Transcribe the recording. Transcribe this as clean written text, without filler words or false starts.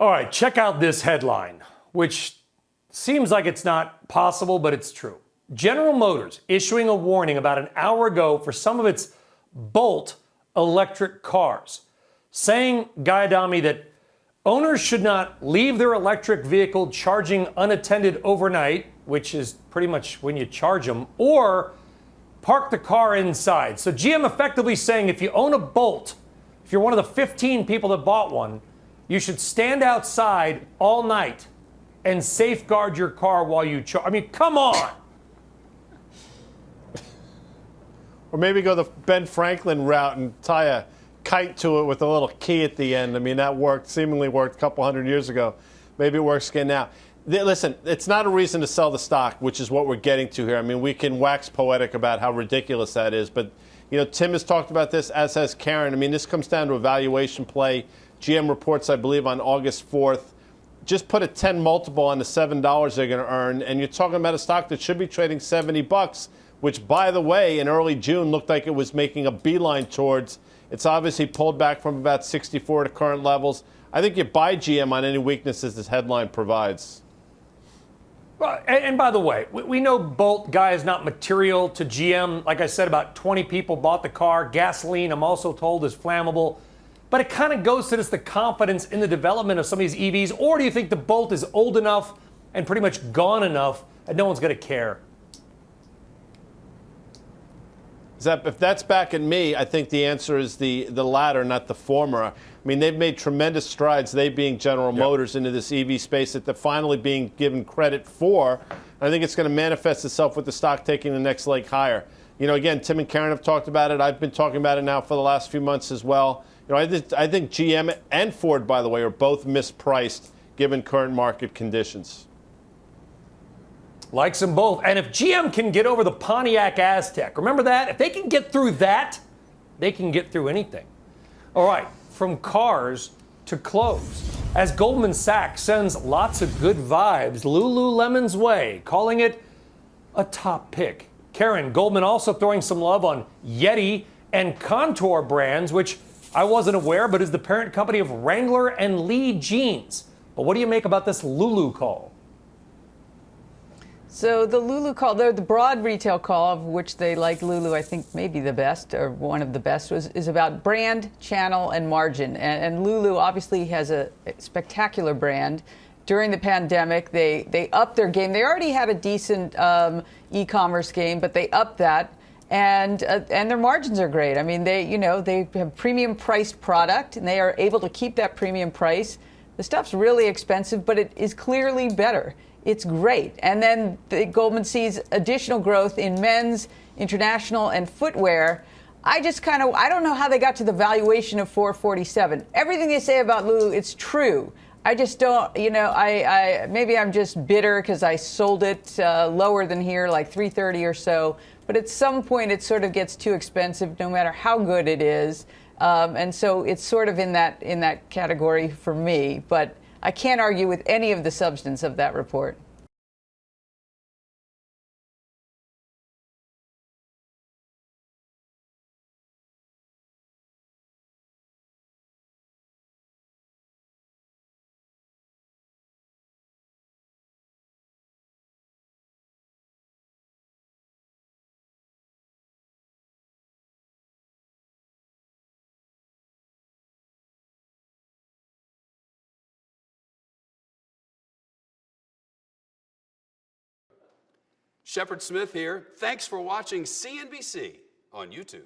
All right, check out this headline, which seems like it's not possible, but it's true. General Motors issuing a warning about an hour ago for some of its Bolt electric cars, saying, Guy Adami, that owners should not leave their electric vehicle charging unattended overnight, which is pretty much when you charge them, or park the car inside. So GM effectively saying if you own a Bolt, if you're one of the 15 people that bought one, you should stand outside all night and safeguard your car while you charge. I mean, come on. Or maybe go the Ben Franklin route and tie a kite to it with a little key at the end. I mean, that seemingly worked a couple hundred years ago. Maybe it works again now. Listen, it's not a reason to sell the stock, which is what we're getting to here. I mean, we can wax poetic about how ridiculous that is. But, you know, Tim has talked about this, as has Karen. I mean, this comes down to a valuation play. GM reports, I believe, on August 4th. Just put a 10 multiple on the $7 they're going to earn, and you're talking about a stock that should be trading $70, which, by the way, in early June looked like it was making a beeline towards. It's obviously pulled back from about 64 to current levels. I think you buy GM on any weaknesses this headline provides. Well, and by the way, we know Bolt, Guy, is not material to GM. Like I said, about 20 people bought the car. Gasoline, I'm also told, is flammable. But it kind of goes to just the confidence in the development of some of these EVs. Or do you think the Bolt is old enough and pretty much gone enough and no one's going to care? If that's back in me, I think the answer is the latter, not the former. I mean, they've made tremendous strides, they being General Motors, into this EV space that they're finally being given credit for. I think it's going to manifest itself with the stock taking the next leg higher. You know, again, Tim and Karen have talked about it. I've been talking about it now for the last few months as well. You know, I think GM and Ford, by the way, are both mispriced given current market conditions. Likes them both. And if GM can get over the Pontiac Aztek, remember that? If they can get through that, they can get through anything. All right, from cars to clothes. As Goldman Sachs sends lots of good vibes Lululemon's way, calling it a top pick. Karen, Goldman also throwing some love on Yeti and Contour brands, which I wasn't aware, but is the parent company of Wrangler and Lee Jeans. But what do you make about this Lulu call? So the Lulu call, the broad retail call, of which they like Lulu, I think maybe the best, or one of the best, is about brand, channel, and margin. And Lulu obviously has a spectacular brand. During the pandemic, they upped their game. They already had a decent e-commerce game, but they upped that. And their margins are great. I mean, they have premium priced product, and they are able to keep that premium price. The stuff's really expensive, but it is clearly better. It's great. And then Goldman sees additional growth in men's, international, and footwear. I don't know how they got to the valuation of $447. Everything they say about Lulu, it's true. I just don't, maybe I'm just bitter because I sold it lower than here, like $330 or so. But at some point, it sort of gets too expensive, no matter how good it is. And so it's sort of in that category for me. But I can't argue with any of the substance of that report. Shepard Smith here. Thanks for watching CNBC on YouTube.